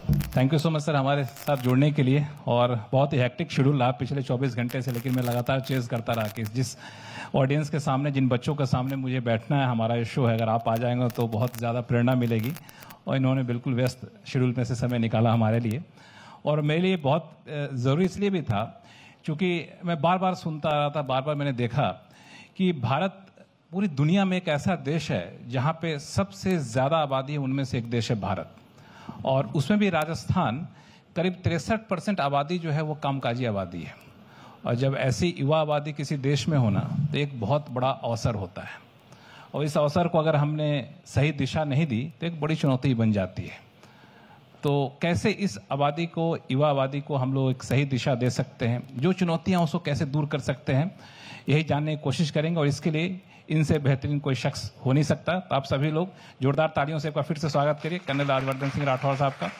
Thank you so much sir हमारे साथ जुड़ने के लिए। और बहुत ही हेक्टिक शेड्यूल रहा पिछले 24 घंटे से, लेकिन मैं लगातार चेस करता रहा कि जिस ऑडियंस के सामने, जिन बच्चों के सामने मुझे बैठना है, हमारा ये शो है, अगर आप आ जाएंगे तो बहुत ज़्यादा प्रेरणा मिलेगी। और इन्होंने बिल्कुल व्यस्त शेड्यूल में से समय निकाला हमारे लिए, और मेरे लिए बहुत ज़रूरी इसलिए भी था क्योंकि मैं बार बार सुनता आ रहा था, बार बार मैंने देखा कि भारत पूरी दुनिया में एक ऐसा देश है जहाँ पे सबसे ज़्यादा आबादी है, उनमें से एक देश है भारत। और उसमें भी राजस्थान करीब 63% आबादी जो है वो कामकाजी आबादी है। और जब ऐसी युवा आबादी किसी देश में होना तो एक बहुत बड़ा अवसर होता है, और इस अवसर को अगर हमने सही दिशा नहीं दी तो एक बड़ी चुनौती बन जाती है। तो कैसे इस आबादी को, युवा आबादी को हम लोग एक सही दिशा दे सकते हैं, जो चुनौतियां उसको कैसे दूर कर सकते हैं, यही जानने की कोशिश करेंगे। और इसके लिए इनसे बेहतरीन कोई शख्स हो नहीं सकता। तो आप सभी लोग जोरदार तालियों से एक बार फिर से स्वागत करिए कर्नल राजवर्धन सिंह राठौर साहब का।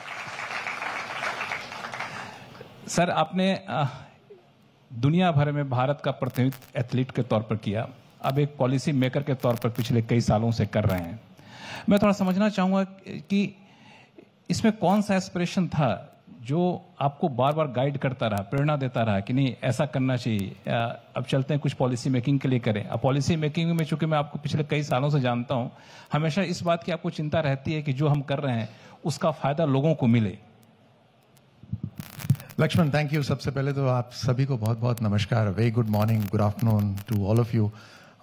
सर, आपने दुनिया भर में भारत का प्रतिनिधित्व एथलीट के तौर पर किया, अब एक पॉलिसी मेकर के तौर पर पिछले कई सालों से कर रहे हैं। मैं थोड़ा समझना चाहूँगा कि इसमें कौन सा एस्पिरेशन था जो आपको बार बार गाइड करता रहा, प्रेरणा देता रहा कि नहीं ऐसा करना चाहिए, अब चलते हैं कुछ पॉलिसी मेकिंग के लिए करें। अब पॉलिसी मेकिंग में चूंकि मैं आपको पिछले कई सालों से जानता हूं, हमेशा इस बात की आपको चिंता रहती है कि जो हम कर रहे हैं उसका फायदा लोगों को मिले। Laxman, thank you. सबसे पहले तो आप सभी को बहुत बहुत नमस्कार, very good morning, good afternoon to all of you.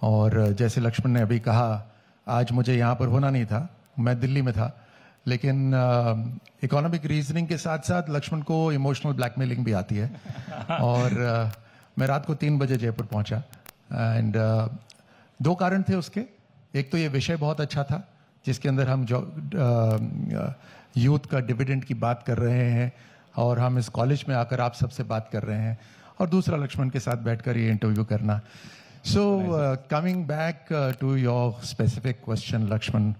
और जैसे लक्ष्मण ने अभी कहा, आज मुझे यहाँ पर होना नहीं था, मैं दिल्ली में था, लेकिन इकोनॉमिक रीजनिंग के साथ साथ लक्ष्मण को इमोशनल ब्लैकमेलिंग भी आती है। और मैं रात को 3 बजे जयपुर पहुंचा, एंड 2 कारण थे उसके। एक तो ये विषय बहुत अच्छा था जिसके अंदर हम जो यूथ का डिविडेंड की बात कर रहे हैं, और हम इस कॉलेज में आकर आप सबसे बात कर रहे हैं, और दूसरा लक्ष्मण के साथ बैठकर ये इंटरव्यू करना। So coming back to your specific question Laxman,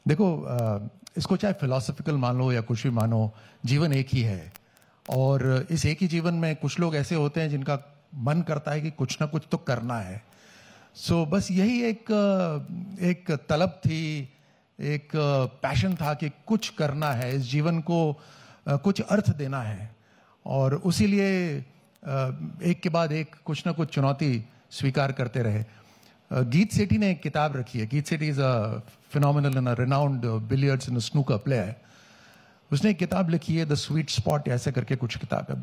देखो इसको चाहे फिलोसफिकल मान लो या कुछ भी मानो, जीवन एक ही है। और इस एक ही जीवन में कुछ लोग ऐसे होते हैं जिनका मन करता है कि कुछ ना कुछ तो करना है। सो बस यही एक तलब थी, एक पैशन था कि कुछ करना है, इस जीवन को कुछ अर्थ देना है। और उसी लिए एक के बाद एक कुछ ना कुछ चुनौती स्वीकार करते रहे। गीत सेठी ने एक किताब रखी है। Geet Sethi is a phenomenal and a renowned billiards and snooker player. उसने एक किताब लिखी है, द स्वीट स्पॉट ऐसे करके कुछ किताब है।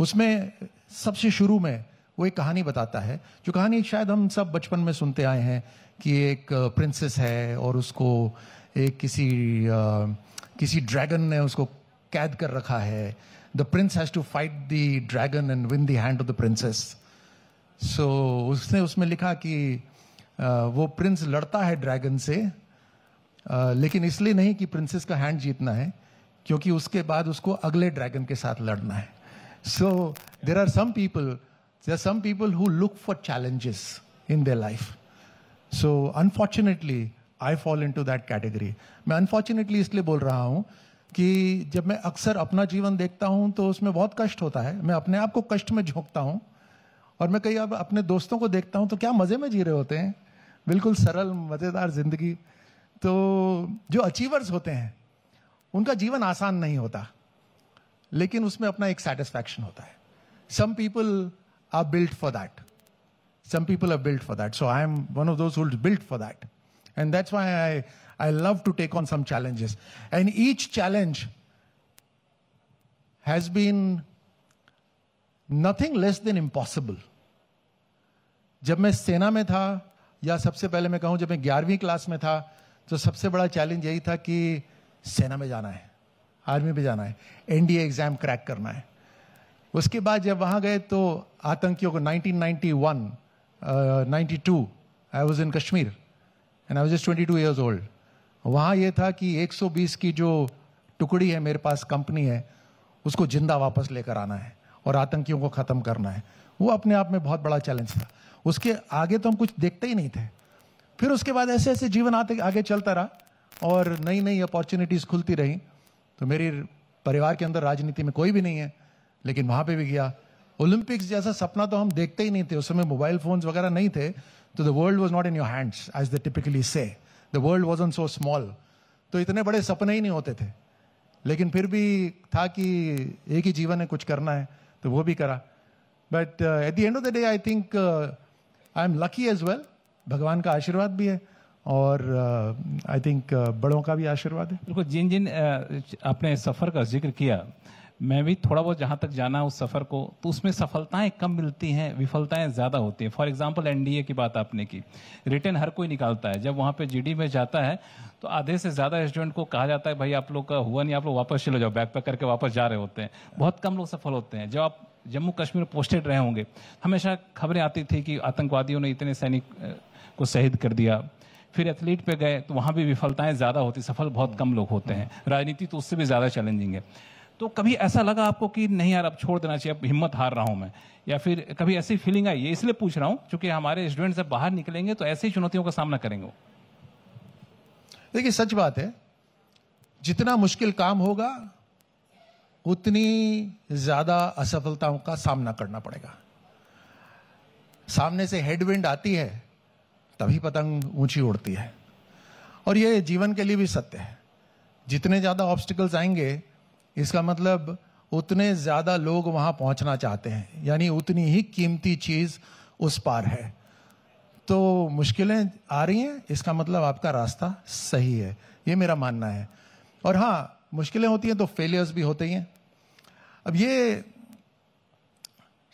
उसमें सबसे शुरू में वो एक कहानी बताता है, जो कहानी शायद हम सब बचपन में सुनते आए हैं, कि एक प्रिंसेस है और उसको एक किसी ड्रैगन ने उसको कैद कर रखा है। The prince has to fight the dragon and win the hand of the princess. सो उसने उसमें लिखा कि वो प्रिंस लड़ता है ड्रैगन से, लेकिन इसलिए नहीं कि प्रिंसेस का हैंड जीतना है, क्योंकि उसके बाद उसको अगले ड्रैगन के साथ लड़ना है। So there are some people who look for challenges in their life. So unfortunately I fall into that category. मैं अनफॉर्चुनेटली इसलिए बोल रहा हूं कि जब मैं अक्सर अपना जीवन देखता हूं तो उसमें बहुत कष्ट होता है। मैं अपने आप को कष्ट में झोंकता हूं, और मैं कई अपने दोस्तों को देखता हूं तो क्या मजे में जी रहे होते हैं, बिल्कुल सरल मजेदार जिंदगी। तो जो अचीवर्स होते हैं उनका जीवन आसान नहीं होता, लेकिन उसमें अपना एक सेटिस्फैक्शन होता है। Some people are built for that, some people are built for that. So I am one of those who is built for that, and that's why I love to take on some challenges, and each challenge has been nothing less than impossible. जब मैं सेना में था, या सबसे पहले मैं कहूं जब मैं 11वीं क्लास में था, तो सबसे बड़ा चैलेंज यही था कि सेना में जाना है, आर्मी में जाना है, एनडीए एग्जाम क्रैक करना है। उसके बाद जब वहां गए तो आतंकियों को 1991, 92 I was in Kashmir and I was just 22 years old। वहां यह था कि 120 की जो टुकड़ी है मेरे पास, कंपनी है, उसको जिंदा वापस लेकर आना है और आतंकियों को खत्म करना है। वो अपने आप में बहुत बड़ा चैलेंज था। उसके आगे तो हम कुछ देखते ही नहीं थे। फिर उसके बाद ऐसे ऐसे जीवन आगे चलता रहा, और नई नई अपॉर्चुनिटीज खुलती रही। तो मेरी परिवार के अंदर राजनीति में कोई भी नहीं है, लेकिन वहां पे भी गया। ओलंपिक्स जैसा सपना तो हम देखते ही नहीं थे। उस समय मोबाइल फोन्स वगैरह नहीं थे, तो the world was not in your hands as they typically say. The world wasn't so small, तो इतने बड़े सपने ही नहीं होते थे। लेकिन फिर भी था कि एक ही जीवन है, कुछ करना है, तो वो भी करा. But at the end of the day I think I am lucky as well. भगवान का आशीर्वाद भी है और आई थिंक बड़ों का भी आशीर्वाद है. बिल्कुल. जिन जिन आपने सफर का जिक्र किया, मैं भी थोड़ा बहुत जहां तक जाना उस सफर को, तो उसमें सफलताएं कम मिलती हैं, विफलताएं ज्यादा होती हैं. फॉर एग्जांपल एनडीए की बात आपने की, रिटर्न हर कोई निकालता है. जब वहां पे जीडी में जाता है तो आधे से ज्यादा स्टूडेंट को कहा जाता है भाई आप लोग का हुआ नहीं, आप लोग वापस चले जाओ, बैक पैक करके वापस जा रहे होते हैं. बहुत कम लोग सफल होते हैं. जब आप जम्मू कश्मीर में पोस्टेड रहे होंगे, हमेशा खबरें आती थी कि आतंकवादियों ने इतने सैनिक को शहीद कर दिया. फिर एथलीट पे गए तो वहां भी विफलताएं ज्यादा होती, सफल बहुत कम लोग होते हैं. राजनीति तो उससे भी ज्यादा चैलेंजिंग है. तो कभी ऐसा लगा आपको कि नहीं यार अब छोड़ देना चाहिए, अब हिम्मत हार रहा हूं मैं, या फिर कभी ऐसी फीलिंग आई? ये इसलिए पूछ रहा हूं क्योंकि हमारे स्टूडेंट जब बाहर निकलेंगे तो ऐसी चुनौतियों का सामना करेंगे. देखिए, सच बात है, जितना मुश्किल काम होगा उतनी ज्यादा असफलताओं का सामना करना पड़ेगा. सामने से हेडविंड आती है तभी पतंग ऊंची उड़ती है. और ये जीवन के लिए भी सत्य है. जितने ज्यादा ऑब्स्टिकल्स आएंगे, इसका मतलब उतने ज्यादा लोग वहां पहुंचना चाहते हैं, यानी उतनी ही कीमती चीज उस पार है. तो मुश्किलें आ रही हैं, इसका मतलब आपका रास्ता सही है, ये मेरा मानना है. और हाँ, मुश्किलें होती हैं तो फेलियर्स भी होते ही हैं. अब ये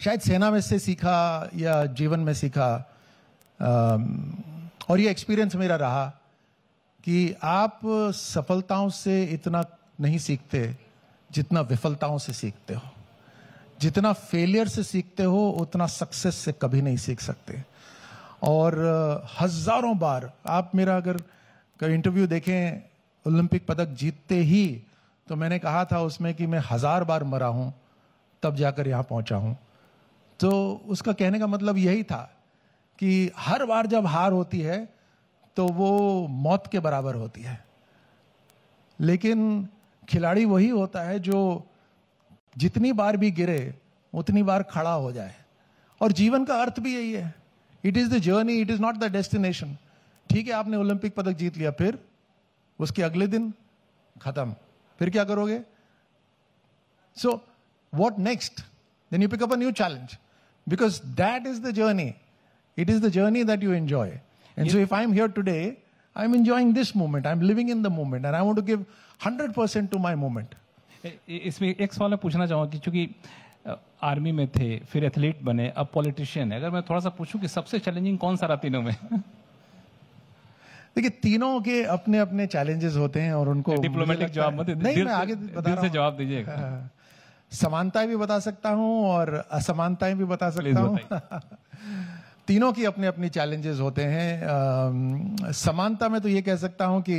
शायद सेना में से सीखा या जीवन में सीखा, और ये एक्सपीरियंस मेरा रहा कि आप सफलताओं से इतना नहीं सीखते जितना विफलताओं से सीखते हो. जितना फेलियर से सीखते हो उतना सक्सेस से कभी नहीं सीख सकते. और हजारों बार आप मेरा अगर इंटरव्यू देखें, ओलंपिक पदक जीतते ही तो मैंने कहा था उसमें कि मैं 1000 बार मरा हूं तब जाकर यहां पहुंचा हूं. तो उसका कहने का मतलब यही था कि हर बार जब हार होती है तो वो मौत के बराबर होती है. लेकिन खिलाड़ी वही होता है जो जितनी बार भी गिरे उतनी बार खड़ा हो जाए. और जीवन का अर्थ भी यही है. It is the journey, it is not the destination. ठीक है, आपने ओलंपिक पदक जीत लिया, फिर उसके अगले दिन खत्म, फिर क्या करोगे? So what next? Then you pick up a new challenge, because that is the journey. It is the journey that you enjoy. And so if I'm here today, I'm enjoying this moment. I'm living in the moment and I want to give 100% to my moment. इसमें एक सवाल मैं पूछना चाहूंगा कि चूंकि army में थे, फिर एथलीट बने, अब पॉलिटिशियन है. अगर मैं थोड़ा सा पूछूं कि सबसे चैलेंजिंग कौन सा रहा तीनों में? देखिए, तीनों के अपने अपने चैलेंजेस होते हैं और उनको डिप्लोमेटिक जवाब मत दीजिए. नहीं, मैं आगे बता रहा हूं. से जवाब दीजिएगा. समानताएं भी बता सकता हूं और असमानताएं भी बता सकता हूं. तीनों की अपने अपनी चैलेंजेस होते हैं. समानता में तो ये कह सकता हूं कि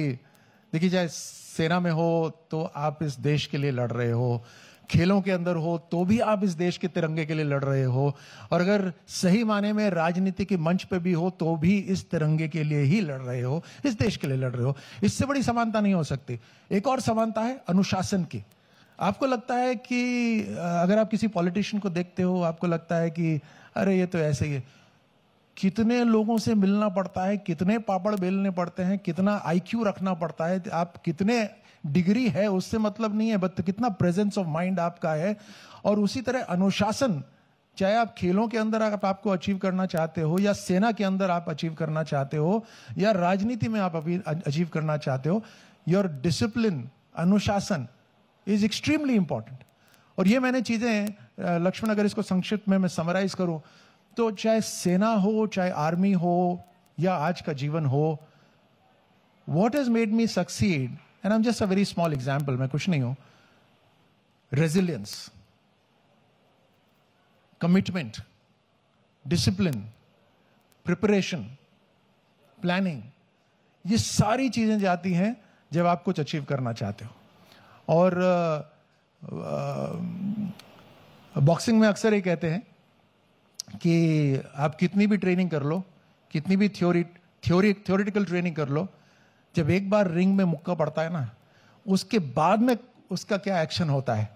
देखिए, चाहे सेना में हो तो आप इस देश के लिए लड़ रहे हो, खेलों के अंदर हो तो भी आप इस देश के तिरंगे के लिए लड़ रहे हो, और अगर सही माने में राजनीति के मंच पे भी हो तो भी इस तिरंगे के लिए ही लड़ रहे हो, इस देश के लिए लड़ रहे हो. इससे बड़ी समानता नहीं हो सकती. एक और समानता है अनुशासन की. आपको लगता है कि अगर आप किसी पॉलिटिशियन को देखते हो, आपको लगता है कि अरे ये तो ऐसे ही है. कितने लोगों से मिलना पड़ता है, कितने पापड़ बेलने पड़ते हैं, कितना आईक्यू रखना पड़ता है, आप कितने डिग्री है उससे मतलब नहीं है, बट कितना प्रेजेंस ऑफ माइंड आपका है. और उसी तरह अनुशासन, चाहे आप खेलों के अंदर आपको अचीव करना चाहते हो, या सेना के अंदर आप अचीव करना चाहते हो, या राजनीति में आप अभी अचीव करना चाहते हो, योर डिसिप्लिन, अनुशासन इज एक्सट्रीमली इंपॉर्टेंट. और ये मैंने चीजें लक्ष्मण, अगर इसको संक्षिप्त में मैं समराइज करूं तो चाहे सेना हो, चाहे आर्मी हो, या आज का जीवन हो, what has made me succeed, and I am just a very small example, मैं कुछ नहीं हूं. Resilience, commitment, discipline, preparation, planning, ये सारी चीजें जाती हैं जब आप कुछ अचीव करना चाहते हो. और बॉक्सिंग में अक्सर ये कहते हैं कि आप कितनी भी ट्रेनिंग कर लो, कितनी भी थ्योरेटिकल ट्रेनिंग कर लो, जब एक बार रिंग में मुक्का पड़ता है ना, उसके बाद में उसका क्या एक्शन होता है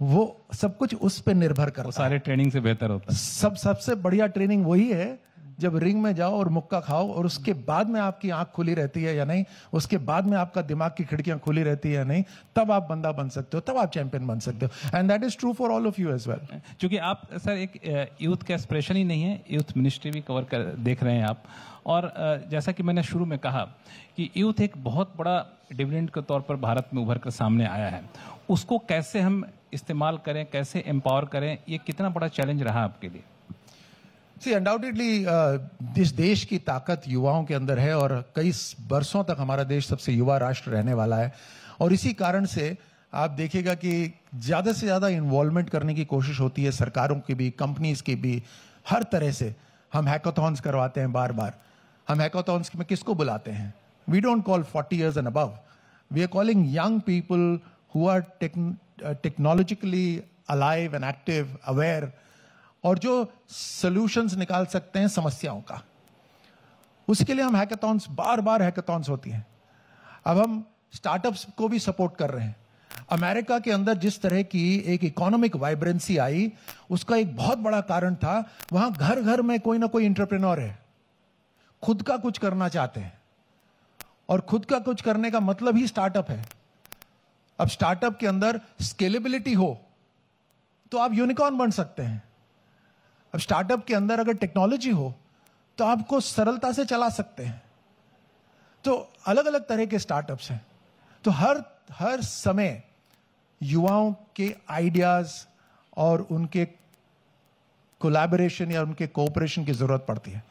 वो सब कुछ उस पर निर्भर करता है. सारे ट्रेनिंग से बेहतर होता है. सबसे बढ़िया ट्रेनिंग वही है जब रिंग में जाओ और मुक्का खाओ और उसके बाद में आपकी आंख खुली रहती है या नहीं, उसके बाद में आपका दिमाग की खिड़कियां खुली रहती है या नहीं, तब आप बंदा बन सकते हो, तब आप चैंपियन बन सकते हो। And that is true for all of you as well. क्योंकि आप सर एक यूथ का एक्सप्रेशन ही नहीं है, यूथ मिनिस्ट्री भी कवर कर देख रहे हैं आप, और जैसा कि मैंने शुरू में कहा कि यूथ एक बहुत बड़ा डिविडेंड के तौर पर भारत में उभर कर सामने आया है, उसको कैसे हम इस्तेमाल करें, कैसे एम्पावर करें, ये कितना बड़ा चैलेंज रहा आपके लिए? सी अनडाउटेडली इस देश की ताकत युवाओं के अंदर है और कई बरसों तक हमारा देश सबसे युवा राष्ट्र रहने वाला है, और इसी कारण से आप देखिएगा कि ज्यादा से ज्यादा इन्वॉल्वमेंट करने की कोशिश होती है, सरकारों की भी, कंपनीज की भी, हर तरह से। हम हैकाथॉन्स करवाते हैं बार बार। हम हैकाथॉन्स में किसको बुलाते हैं? We don't call 40 years and above, we are calling young people who are technologically alive and active, aware, और जो सॉल्यूशंस निकाल सकते हैं समस्याओं का। उसके लिए हम हैकाथॉन्स, बार बार हैकाथॉन्स होती हैं। अब हम स्टार्टअप्स को भी सपोर्ट कर रहे हैं। अमेरिका के अंदर जिस तरह की एक इकोनॉमिक वाइब्रेंसी आई, उसका एक बहुत बड़ा कारण था, वहां घर घर में कोई ना कोई एंटरप्रेन्योर है, खुद का कुछ करना चाहते हैं, और खुद का कुछ करने का मतलब ही स्टार्टअप है। अब स्टार्टअप के अंदर स्केलेबिलिटी हो तो आप यूनिकॉर्न बन सकते हैं। अब स्टार्टअप के अंदर अगर टेक्नोलॉजी हो तो आपको सरलता से चला सकते हैं। तो अलग अलग तरह के स्टार्टअप्स हैं। तो हर समय युवाओं के आइडियाज और उनके कोलैबोरेशन या उनके कोऑपरेशन की जरूरत पड़ती है।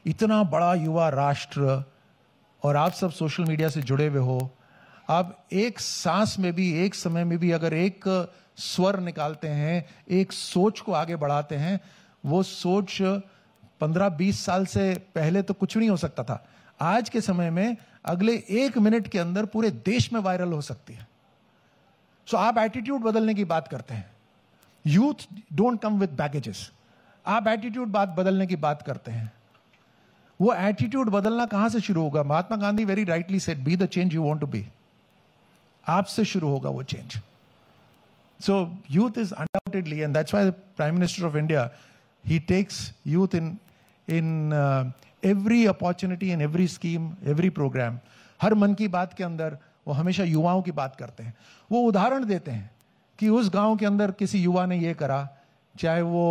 इतना बड़ा युवा राष्ट्र, और आप सब सोशल मीडिया से जुड़े हुए हो, आप एक सांस में भी, एक समय में भी अगर एक स्वर निकालते हैं, एक सोच को आगे बढ़ाते हैं, वो सोच 15-20 साल से पहले तो कुछ नहीं हो सकता था, आज के समय में अगले 1 मिनट के अंदर पूरे देश में वायरल हो सकती है। सो आप एटीट्यूड बदलने की बात करते हैं। Youth don't come with baggages. आप एटीट्यूड बदलने की बात करते हैं। वो एटीट्यूड बदलना कहां से शुरू होगा? Mahatma Gandhi very rightly said, be the change you want to be. आपसे शुरू होगा वो change. So youth is undoubtedly, and that's why the prime minister of India, he takes youth in every opportunity, in every scheme, every program. हर मन की बात के अंदर वो हमेशा युवाओं की बात करते हैं। वो उदाहरण देते हैं कि उस गांव के अंदर किसी युवा ने ये करा, चाहे वो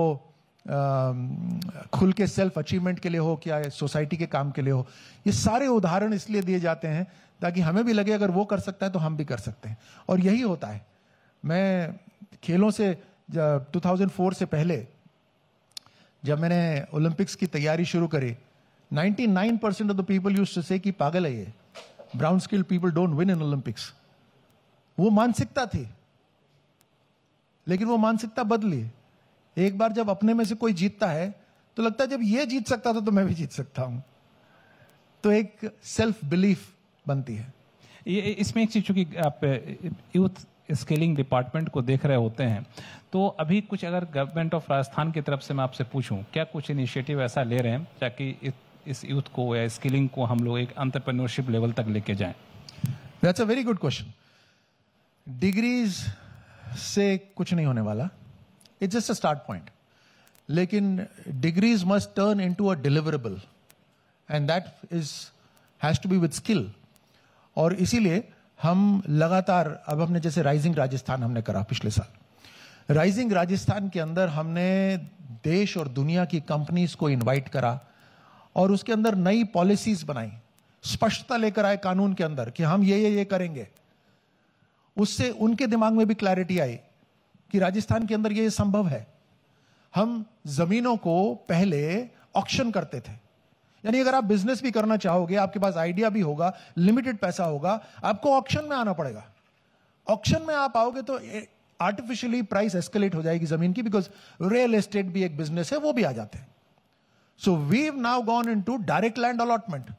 खुल के सेल्फ अचीवमेंट के लिए हो, क्या सोसाइटी के काम के लिए हो। ये सारे उदाहरण इसलिए दिए जाते हैं ताकि हमें भी लगे अगर वो कर सकता है तो हम भी कर सकते हैं। और यही होता है। मैं खेलों से 2004 से पहले जब मैंने ओलंपिक्स की तैयारी शुरू करी, 99% of the people used to say कि पागल है ये, brown skilled people don't win in Olympics. वो मानसिकता थी, लेकिन वो मानसिकता बदली। एक बार जब अपने में से कोई जीतता है तो लगता है जब ये जीत सकता था तो मैं भी जीत सकता हूं। तो एक सेल्फ बिलीफ बनती है। ये इसमें एक चीज, चूंकि आप यूथ स्किलिंग डिपार्टमेंट को देख रहे होते हैं, तो अभी कुछ अगर गवर्नमेंट ऑफ राजस्थान की तरफ से मैं आपसे पूछूं, क्या कुछ इनिशिएटिव ऐसा ले रहे हैं ताकि इस यूथ को या स्किलिंग को हम लोग एक एंटरप्रेन्योरशिप लेवल तक लेके जाएं? That's a very good question. Degrees से कुछ नहीं होने वाला, it's just a start point. लेकिन degrees must turn into a deliverable, and that has to be with skill. और इसीलिए हम लगातार, अब हमने जैसे राइजिंग राजस्थान हमने करा पिछले साल। राइजिंग राजस्थान के अंदर हमने देश और दुनिया की कंपनीज को इनवाइट करा और उसके अंदर नई पॉलिसीज बनाई, स्पष्टता लेकर आए कानून के अंदर कि हम ये करेंगे। उससे उनके दिमाग में भी क्लैरिटी आई कि राजस्थान के अंदर ये संभव है। हम जमीनों को पहले ऑक्शन करते थे, यानी अगर आप बिजनेस भी करना चाहोगे, आपके पास आइडिया भी होगा, लिमिटेड पैसा होगा, आपको ऑक्शन में आना पड़ेगा। ऑक्शन में आप आओगे तो आर्टिफिशियली प्राइस एस्केलेट हो जाएगी जमीन की, बिकॉज रियल एस्टेट भी एक बिजनेस है, वो भी आ जाते हैं। So we have now gone into direct land allotment.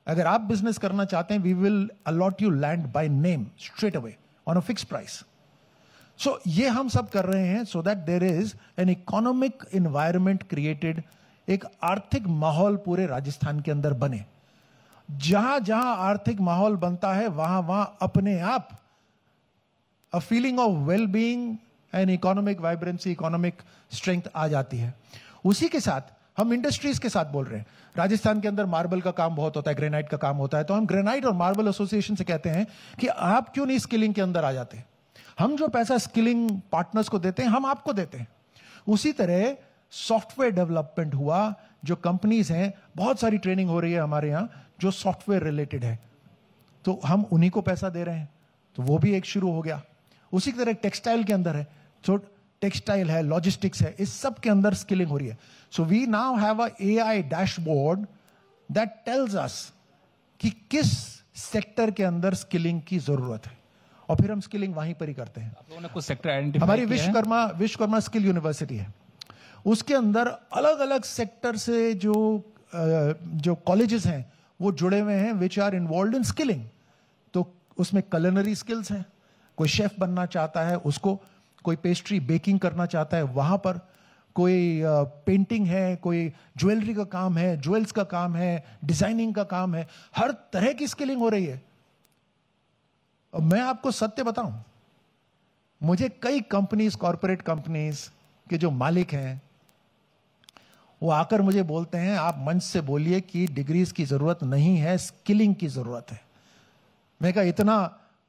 अगर आप बिजनेस करना चाहते हैं, we will allot you land by name straight away on a fix price. So ये हम सब कर रहे हैं so that there is an economic environment created, एक आर्थिक माहौल पूरे राजस्थान के अंदर बने। जहां जहां आर्थिक माहौल बनता है वहां वहां अपने आप a feeling of well being and economic vibrancy, economic strength आ जाती है। उसी के साथ हम इंडस्ट्रीज के साथ बोल रहे हैं। राजस्थान के अंदर मार्बल का काम बहुत होता है, ग्रेनाइट का काम होता है, तो हम ग्रेनाइट और मार्बल एसोसिएशन से कहते हैं कि आप क्यों नहीं स्किलिंग के अंदर आ जाते। हम जो पैसा स्किलिंग पार्टनर्स को देते हैं हम आपको देते हैं। उसी तरह सॉफ्टवेयर डेवलपमेंट हुआ, जो कंपनीज हैं, बहुत सारी ट्रेनिंग हो रही है हमारे यहां जो सॉफ्टवेयर रिलेटेड है, तो हम उन्हीं को पैसा दे रहे हैं, तो वो भी एक शुरू हो गया। उसी तरह टेक्सटाइल के अंदर है, तो टेक्सटाइल है, लॉजिस्टिक्स है, इस सब के अंदर स्किलिंग हो रही है। So we now have a AI dashboard that tells us कि किस सेक्टर के अंदर स्किलिंग की जरूरत है, और फिर हम स्किलिंग वहीं पर ही करते हैं। आप लोगों ने कुछ सेक्टर आइडेंटिफाई हमारी किया विश्वकर्मा स्किल यूनिवर्सिटी है, उसके अंदर अलग अलग सेक्टर से जो कॉलेजेस हैं वो जुड़े हुए हैं, which are involve in skilling. तो उसमें कलिनरी स्किल्स हैं, कोई शेफ बनना चाहता है उसको, कोई पेस्ट्री बेकिंग करना चाहता है वहां पर, कोई पेंटिंग है, कोई ज्वेलरी का काम है, ज्वेल्स का काम है, डिजाइनिंग का काम है, हर तरह की स्किलिंग हो रही है। और मैं आपको सत्य बताऊं, मुझे कई कंपनीज, कॉर्पोरेट कंपनीज के जो मालिक हैं वो आकर मुझे बोलते हैं आप मंच से बोलिए कि डिग्रीज की जरूरत नहीं है, स्किलिंग की जरूरत है। मैं कहा इतना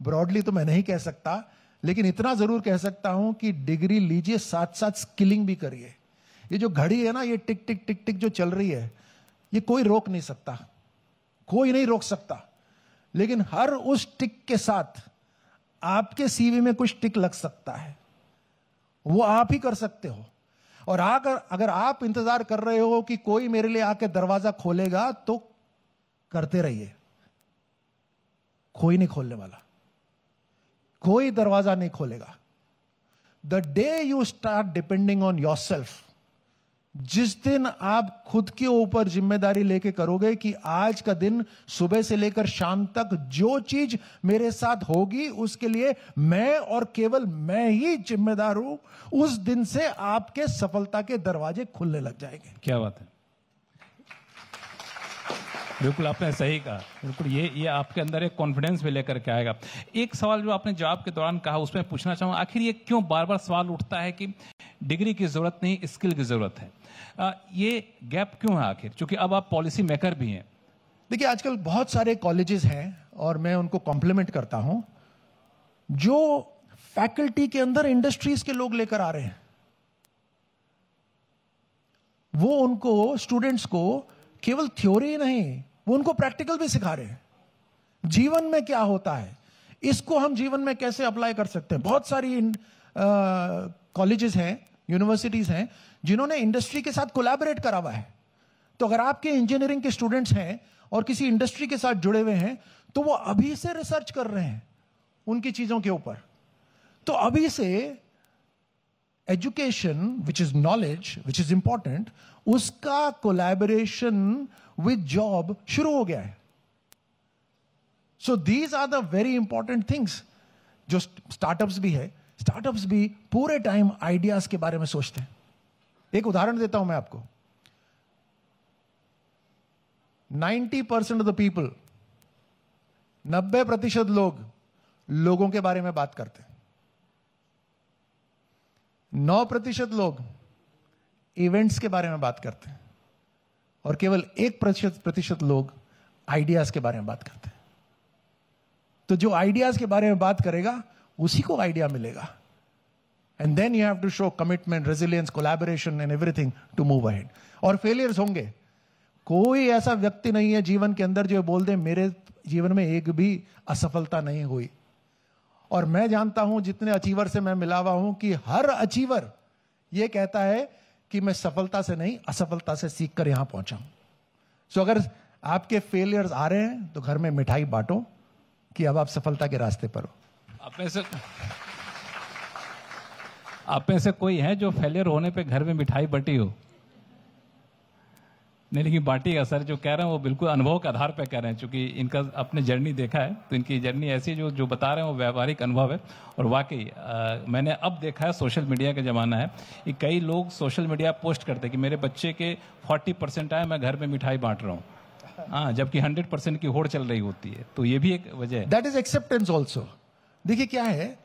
ब्रॉडली तो मैं नहीं कह सकता, लेकिन इतना जरूर कह सकता हूं कि डिग्री लीजिए, साथ साथ स्किलिंग भी करिए। ये जो घड़ी है ना, ये टिक टिक टिक टिक जो चल रही है, ये कोई रोक नहीं सकता, कोई नहीं रोक सकता, लेकिन हर उस टिक के साथ आपके सीवी में कुछ टिक लग सकता है, वो आप ही कर सकते हो। और अगर आप इंतजार कर रहे हो कि कोई मेरे लिए आके दरवाजा खोलेगा, तो करते रहिए, कोई नहीं खोलने वाला, कोई दरवाजा नहीं खोलेगा। The day you start depending on yourself, जिस दिन आप खुद के ऊपर जिम्मेदारी लेके करोगे कि आज का दिन सुबह से लेकर शाम तक जो चीज मेरे साथ होगी उसके लिए मैं और केवल मैं ही जिम्मेदार हूं, उस दिन से आपके सफलता के दरवाजे खुलने लग जाएंगे। क्या बात है, बिल्कुल आपने सही कहा। बिल्कुल ये आपके अंदर एक कॉन्फिडेंस भी लेकर के आएगा। एक सवाल जो आपने जवाब के दौरान कहा उसमें पूछना चाहूंगा, आखिर ये क्यों बार बार सवाल उठता है कि डिग्री की जरूरत नहीं, स्किल की जरूरत है, ये गैप क्यों है आखिर? क्योंकि अब आप पॉलिसी मेकर भी हैं। देखिए आजकल बहुत सारे कॉलेजेस हैं और मैं उनको कॉम्प्लीमेंट करता हूं, जो फैकल्टी के अंदर इंडस्ट्रीज के लोग लेकर आ रहे हैं। वो उनको स्टूडेंट्स को केवल थ्योरी ही नहीं, वो उनको प्रैक्टिकल भी सिखा रहे हैं। जीवन में क्या होता है, इसको हम जीवन में कैसे अप्लाई कर सकते हैं। बहुत सारी कॉलेजेस हैं, यूनिवर्सिटीज हैं जिन्होंने इंडस्ट्री के साथ कोलैबोरेट करा हुआ है। तो अगर आपके इंजीनियरिंग के स्टूडेंट्स हैं और किसी इंडस्ट्री के साथ जुड़े हुए हैं, तो वो अभी से रिसर्च कर रहे हैं उनकी चीजों के ऊपर। तो अभी से education which is knowledge which is important, उसका कोलैबोरेशन विद जॉब शुरू हो गया है। So these are the very important things. जो स्टार्टअप्स भी है, स्टार्टअप्स भी पूरे टाइम आइडियाज के बारे में सोचते हैं। एक उदाहरण देता हूं मैं आपको। 90% ऑफ द पीपल, 90% लोगों के बारे में बात करते हैं। 9% लोग इवेंट्स के बारे में बात करते हैं, और केवल 1% लोग आइडियाज के बारे में बात करते हैं। तो जो आइडियाज के बारे में बात करेगा उसी को आइडिया मिलेगा। And then you have to show commitment, resilience, collaboration and everything to move ahead. और फेलियर्स होंगे, कोई ऐसा व्यक्ति नहीं है जीवन के अंदर जो बोल दे मेरे जीवन में एक भी असफलता नहीं हुई। और मैं जानता हूं, जितने अचीवर से मैं मिला हुआ हूं, कि हर अचीवर यह कहता है कि मैं सफलता से नहीं, असफलता से सीखकर यहां पहुंचा हूं। सो अगर आपके फेलियर्स आ रहे हैं तो घर में मिठाई बांटो कि अब आप सफलता के रास्ते पर हो। आप में से कोई है जो फेलियर होने पे घर में मिठाई बटी हो? नहीं, लेकिन बांटिएगा सर। जो कह रहे हैं वो बिल्कुल अनुभव के आधार पे कह रहे हैं, क्योंकि इनका अपने जर्नी देखा है, तो इनकी जर्नी ऐसी जो बता रहे हैं वो व्यावहारिक अनुभव है। और वाकई मैंने अब देखा है, सोशल मीडिया का जमाना है, कि कई लोग सोशल मीडिया पोस्ट करते हैं कि मेरे बच्चे के 40% आए, मैं घर में मिठाई बांट रहा हूँ। हाँ, जबकि 100% की होड़ चल रही होती है। तो ये भी एक वजह है। That is acceptance also. देखिए क्या है,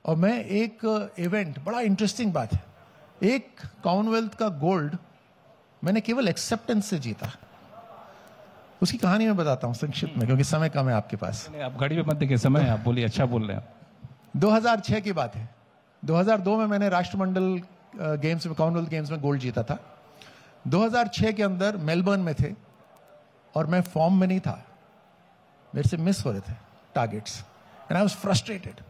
और मैं एक इवेंट, बड़ा इंटरेस्टिंग बात है, एक कॉमनवेल्थ का गोल्ड मैंने केवल एक्सेप्टेंस से जीता। उसकी कहानी मैं बताता हूं संक्षिप्त में, क्योंकि समय कम है आपके पास। आप घड़ी पे मत देखिए, समय है, आप बोलिए, अच्छा बोल रहे हैं। 2006 की बात है। 2002 में मैंने राष्ट्रमंडल गेम्स में, कॉमनवेल्थ गेम्स में गोल्ड जीता था। 2006 के अंदर मेलबर्न में थे और मैं फॉर्म में नहीं था, मेरे से मिस हो रहे थे targets and I was frustrated.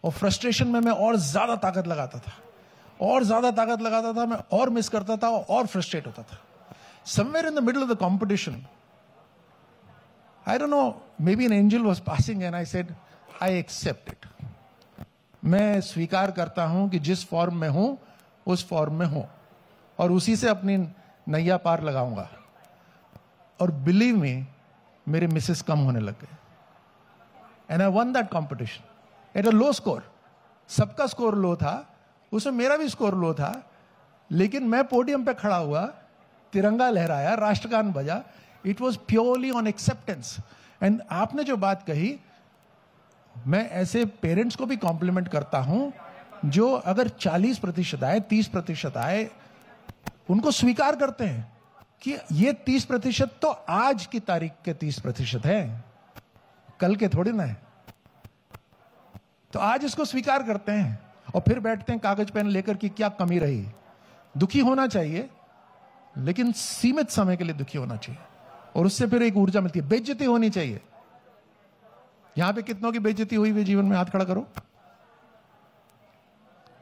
और फ्रस्ट्रेशन में मैं और ज्यादा ताकत लगाता था, और ज्यादा ताकत लगाता था, मैं और मिस करता था और फ्रस्ट्रेट होता था। Somewhere in the middle of the competition, I don't know, maybe an angel was passing and I said, I accept it. मैं स्वीकार करता हूं कि जिस फॉर्म में हूं उस फॉर्म में हूं और उसी से अपनी नैया पार लगाऊंगा। और बिलीव मी, मेरे मिसेस कम होने लग गए and I one that competition at a low score. सबका स्कोर लो था, उसमें मेरा भी स्कोर लो था, लेकिन मैं पोडियम पे खड़ा हुआ, तिरंगा लहराया, राष्ट्रगान बजा। It was purely on acceptance. And आपने जो बात कही, मैं ऐसे पेरेंट्स को भी कॉम्प्लीमेंट करता हूं जो अगर 40% आए, 30% आए, उनको स्वीकार करते हैं कि ये 30% तो आज की तारीख के 30% है, कल के थोड़ी ना है। तो आज इसको स्वीकार करते हैं और फिर बैठते हैं कागज पेन लेकर कि क्या कमी रही। दुखी होना चाहिए, लेकिन सीमित समय के लिए दुखी होना चाहिए और उससे फिर एक ऊर्जा मिलती है। बेइज्जती होनी चाहिए। यहां पे कितनों की बेइज्जती हुई हुई जीवन में, हाथ खड़ा करो।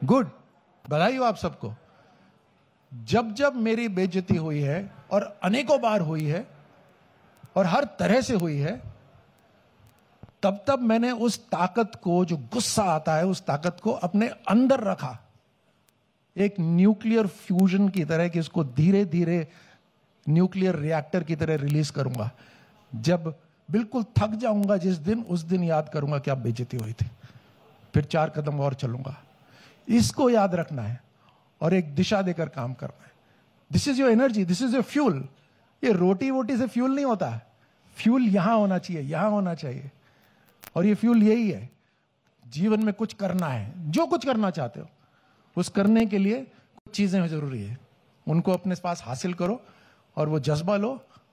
गुड, बधाई हो आप सबको। जब जब मेरी बेइज्जती हुई है, और अनेकों बार हुई है और हर तरह से हुई है, तब तब मैंने उस ताकत को, जो गुस्सा आता है, उस ताकत को अपने अंदर रखा, एक न्यूक्लियर फ्यूजन की तरह कि इसको धीरे धीरे न्यूक्लियर रिएक्टर की तरह रिलीज करूंगा। जब बिल्कुल थक जाऊंगा जिस दिन, उस दिन याद करूंगा क्या बेइज्जती हुई थी, फिर 4 कदम और चलूंगा। इसको याद रखना है और एक दिशा देकर काम करना है। This is your energy, this is your fuel. ये रोटी वोटी से फ्यूल नहीं होता, फ्यूल यहां होना चाहिए, यहां होना चाहिए। और ये फ्यूल यही है, जीवन में कुछ करना है, जो कुछ करना चाहते हो उस करने के लिए कुछ चीजें जरूरी है, उनको अपने पास हासिल करो और वो जज्बा लो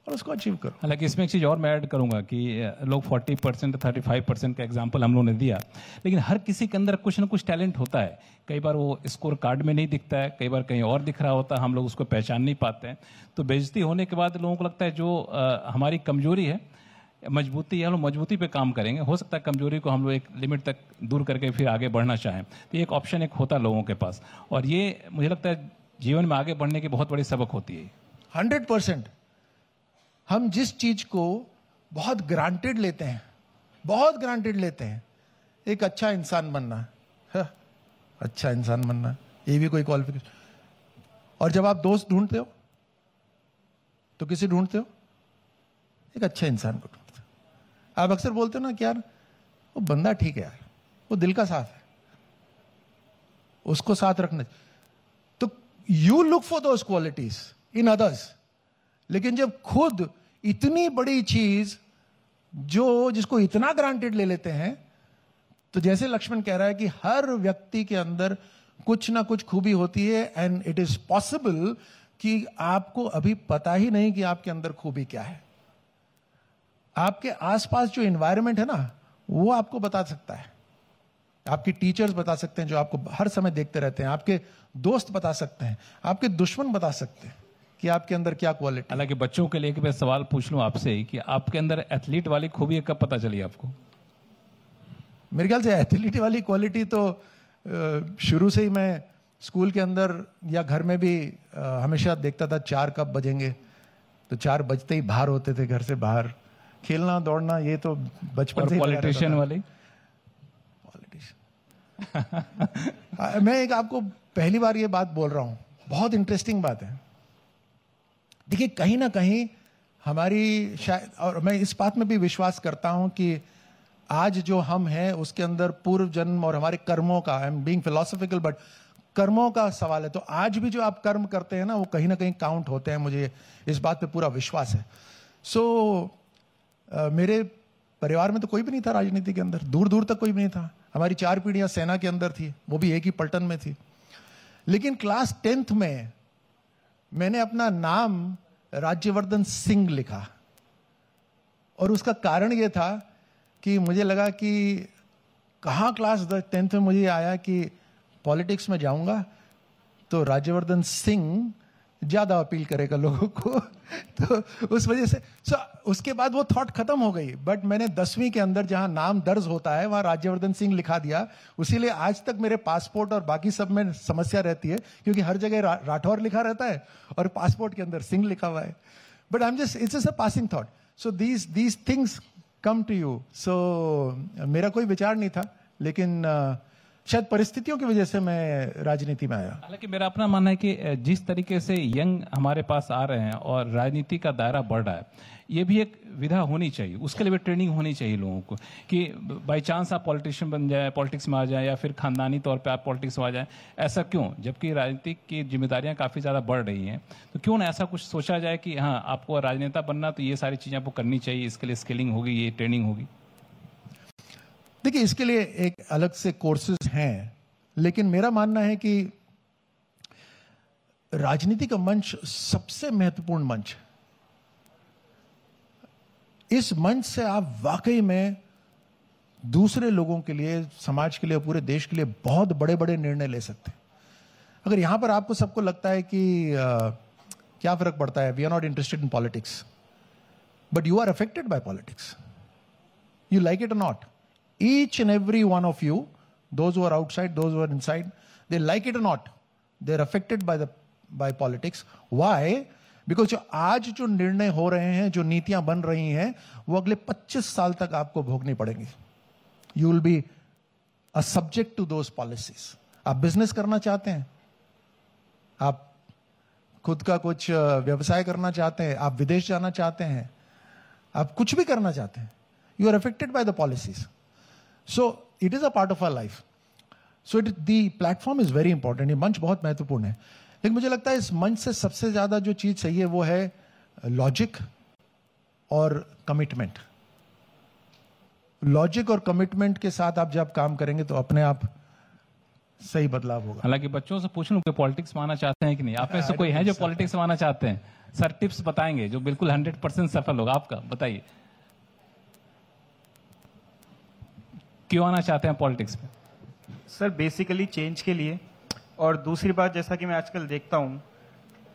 और उसको अचीव करो। हालांकि इसमें एक चीज़ और मैं ऐड करूंगा कि लोग 40% 35% का एग्जाम्पल हम लोगों ने दिया, लेकिन हर किसी के अंदर कुछ ना कुछ टैलेंट होता है। कई बार वो स्कोर कार्ड में नहीं दिखता है, कई बार कहीं और दिख रहा होता है, हम लोग उसको पहचान नहीं पाते हैं। तो बेइज्जती होने के बाद लोगों को लगता है जो हमारी कमजोरी है, मजबूती है, हम लोग मजबूती पे काम करेंगे। हो सकता है कमजोरी को हम लोग एक लिमिट तक दूर करके फिर आगे बढ़ना चाहें। तो ये एक ऑप्शन एक होता है लोगों के पास, और ये मुझे लगता है जीवन में आगे बढ़ने की बहुत बड़ी सबक होती है। 100%। हम जिस चीज को बहुत ग्रांटेड लेते हैं, बहुत ग्रांटेड लेते हैं, एक अच्छा इंसान बनना, अच्छा इंसान बनना, ये भी कोई क्वालिफिकेशन। और जब आप दोस्त ढूंढते हो तो किसे ढूंढते हो? एक अच्छे इंसान को ढूंढते हो। आप अक्सर बोलते हो ना कि यार वो बंदा ठीक है, यार वो दिल का साफ है, उसको साथ रखना। तो you look for those qualities in others. लेकिन जब खुद इतनी बड़ी चीज जिसको इतना ग्रांटेड ले लेते हैं, तो जैसे लक्ष्मण कह रहा है कि हर व्यक्ति के अंदर कुछ ना कुछ खूबी होती है एंड इट इज पॉसिबल कि आपको अभी पता ही नहीं कि आपके अंदर खूबी क्या है। आपके आसपास जो एनवायरनमेंट है ना, वो आपको बता सकता है। आपके टीचर्स बता सकते हैं जो आपको हर समय देखते रहते हैं, आपके दोस्त बता सकते हैं, आपके दुश्मन बता सकते हैं कि आपके अंदर क्या क्वालिटी। हालांकि बच्चों के लिए एक मैं सवाल पूछ लूं आपसे ही कि आपके अंदर एथलीट वाली खूबी कब पता चली आपको? मेरे ख्याल से एथलीट वाली क्वालिटी तो शुरू से ही मैं स्कूल के अंदर या घर में भी हमेशा देखता था 4 कब बजेंगे, तो 4 बजते ही बाहर होते थे, घर से बाहर खेलना दौड़ना, ये तो बचपन से। पॉलिटिशियन वाली? पॉलिटिशियन मैं एक आपको पहली बार ये बात बोल रहा हूं, बहुत इंटरेस्टिंग बात है। देखिए कहीं ना कहीं हमारी शायद, और मैं इस बात में भी विश्वास करता हूं कि आज जो हम हैं उसके अंदर पूर्व जन्म और हमारे कर्मों का, I am being philosophical but कर्मों का सवाल है। तो आज भी जो आप कर्म करते हैं ना, वो कहीं ना कहीं काउंट होते हैं, मुझे इस बात पे पूरा विश्वास है। मेरे परिवार में तो कोई भी नहीं था राजनीति के अंदर, दूर दूर तक कोई भी नहीं था। हमारी 4 पीढ़ियां सेना के अंदर थी, वो भी एक ही पलटन में थी। लेकिन क्लास 10th में मैंने अपना नाम राज्यवर्धन सिंह लिखा, और उसका कारण यह था कि मुझे लगा कि कहाँ क्लास 10th में मुझे आया कि पॉलिटिक्स में जाऊंगा तो राज्यवर्धन सिंह ज्यादा अपील करेगा लोगों को। तो उस वजह से उसके बाद वो थॉट खत्म हो गई, बट मैंने 10वीं के अंदर जहां नाम दर्ज होता है वहां राज्यवर्धन सिंह लिखा दिया। उसीलिए आज तक मेरे पासपोर्ट और बाकी सब में समस्या रहती है, क्योंकि हर जगह राठौर लिखा रहता है और पासपोर्ट के अंदर सिंह लिखा हुआ है। But I am just, it's just a passing thought. So these things come to you. So मेरा कोई विचार नहीं था, लेकिन शायद परिस्थितियों की वजह से मैं राजनीति में आया। हालांकि मेरा अपना मानना है कि जिस तरीके से यंग हमारे पास आ रहे हैं और राजनीति का दायरा बढ़ रहा है, ये भी एक विधा होनी चाहिए, उसके लिए भी ट्रेनिंग होनी चाहिए लोगों को कि बाई चांस आप पॉलिटिशियन बन जाए, पॉलिटिक्स में आ जाए, या फिर खानदानी तौर पे आप पॉलिटिक्स में आ जाए। ऐसा क्यों, जबकि राजनीति की जिम्मेदारियां काफ़ी ज़्यादा बढ़ रही हैं, तो क्यों ना ऐसा कुछ सोचा जाए कि हाँ, आपको राजनेता बनना तो ये सारी चीज़ें आपको करनी चाहिए, इसके लिए स्किलिंग होगी, ये ट्रेनिंग होगी। देखिए, इसके लिए एक अलग से कोर्सेज हैं, लेकिन मेरा मानना है कि राजनीति का मंच सबसे महत्वपूर्ण मंच है। इस मंच से आप वाकई में दूसरे लोगों के लिए, समाज के लिए, पूरे देश के लिए बहुत बड़े बड़े निर्णय ले सकते हैं। अगर यहां पर आपको सबको लगता है कि क्या फर्क पड़ता है, we are not interested in politics, but you are affected by politics, you like it or not. Each and every one of you, those who are outside, those who are inside, they like it or not, they're affected by politics. Why? Because जो आज जो निर्णय हो रहे हैं, जो नीतियां बन रही हैं, वो अगले 25 साल तक आपको भोगनी पड़ेंगी। You will be a subject to those policies. आप बिजनेस करना चाहते हैं, आप खुद का कुछ व्यवसाय करना चाहते हैं, आप विदेश जाना चाहते हैं, आप कुछ भी करना चाहते हैं, you are affected by the policies. So it is a part of our life. So the platform is very important. ये मंच बहुत महत्वपूर्ण है, लेकिन मुझे लगता है इस मंच से सबसे ज्यादा जो चीज चाहिए वो है लॉजिक और कमिटमेंट। लॉजिक और कमिटमेंट के साथ आप जब काम करेंगे तो अपने आप सही बदलाव होगा। हालांकि बच्चों से पूछ लूं कि पॉलिटिक्स में आना चाहते हैं कि नहीं, आप में से कोई है जो पॉलिटिक्स में आना चाहते हैं? सर टिप्स बताएंगे जो बिल्कुल 100% सफल होगा आपका, बताइए क्यों आना चाहते हैं पॉलिटिक्स में? सर बेसिकली चेंज के लिए, और दूसरी बात जैसा कि मैं आजकल देखता हूँ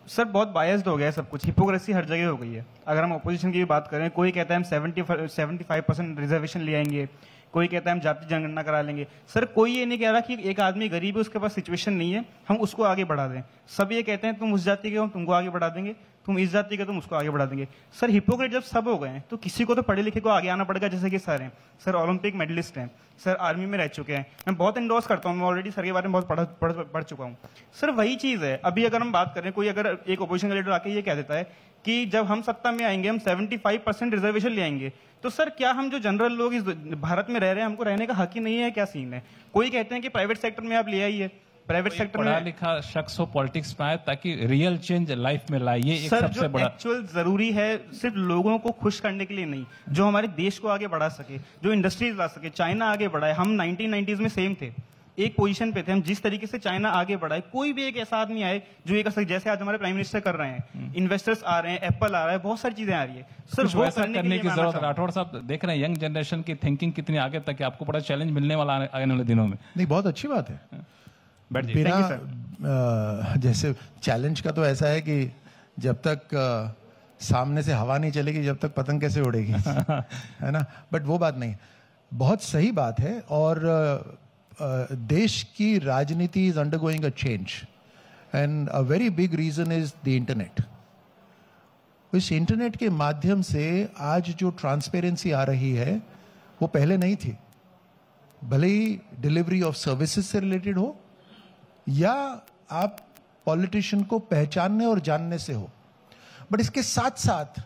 सर, बहुत बायस्ड हो गया है सब कुछ, हिपोक्रेसी हर जगह हो गई है। अगर हम अपोजिशन की भी बात करें, कोई कहता है हम 75% रिजर्वेशन ले आएंगे, कोई कहता है हम जाति जनगणना करा लेंगे। सर कोई ये नहीं कह रहा कि एक आदमी गरीब है, उसके पास सिचुएशन नहीं है, हम उसको आगे बढ़ा दें। सब ये कहते हैं तुम उस जाति के हो, तुमको आगे बढ़ा देंगे, तुम इस जाति के, तुम उसको आगे बढ़ा देंगे। सर हिपोक्रेट जब सब हो गए हैं तो किसी को तो पढ़े लिखे को आगे आना पड़ेगा, जैसे कि सर हैं, सर ओलंपिक मेडलिस्ट हैं, सर आर्मी में रह चुके हैं, मैं बहुत इंडोर्स करता हूँ, मैं ऑलरेडी सर के बारे में बहुत पढ़ चुका हूँ। सर वही चीज है, अभी अगर हम बात करें, कोई अगर एक अपोजिशन का लीडर आके ये कह देता है कि जब हम सत्ता में आएंगे हम 75% रिजर्वेशन ले आएंगे, तो सर क्या हम जो जनरल लोग इस भारत में रह रहे हैं, हमको रहने का हक ही नहीं है? क्या सीन है? कोई कहते हैं कि प्राइवेट सेक्टर में आप ले आइए, प्राइवेट सेक्टर में पढ़ा लिखा शख्स हो पॉलिटिक्स में आए ताकि रियल चेंज लाइफ में लाए, ये एक सबसे बड़ा एक्चुअल जरूरी है, सिर्फ लोगों को खुश करने के लिए नहीं, जो हमारे देश को आगे बढ़ा सके, जो इंडस्ट्रीज ला सके। चाइना आगे बढ़ा है, हम 1990s में सेम थे, एक पोजीशन पे थे हम। जिस तरीके से चाइना आगे बढ़ा है, कोई भी एक ऐसा आदमी आए जो ये कर सके, जैसे आज हमारे प्राइम मिनिस्टर कर रहे हैं, इन्वेस्टर्स आ रहे हैं, एप्पल आ रहा है, बहुत सारी चीजें आ रही है। सर वो करने की जरूरत है। राठौड़ साहब देख रहे हैं यंग जनरेशन की थिंकिंग कितनी आगे तक है, आपको बड़ा चैलेंज मिलने वाला आने वाले दिनों में। नहीं, बहुत अच्छी बात है। बिना जैसे चैलेंज का तो ऐसा है कि जब तक सामने से हवा नहीं चलेगी, जब तक पतंग कैसे उड़ेगी है ना। बट वो बात नहीं, बहुत सही बात है। और देश की राजनीति is undergoing a change, and a very big reason is the internet. इस इंटरनेट के माध्यम से आज जो ट्रांसपेरेंसी आ रही है वो पहले नहीं थी, भले ही डिलीवरी ऑफ सर्विसेज से रिलेटेड हो या आप पॉलिटिशियन को पहचानने और जानने से हो। बट इसके साथ साथ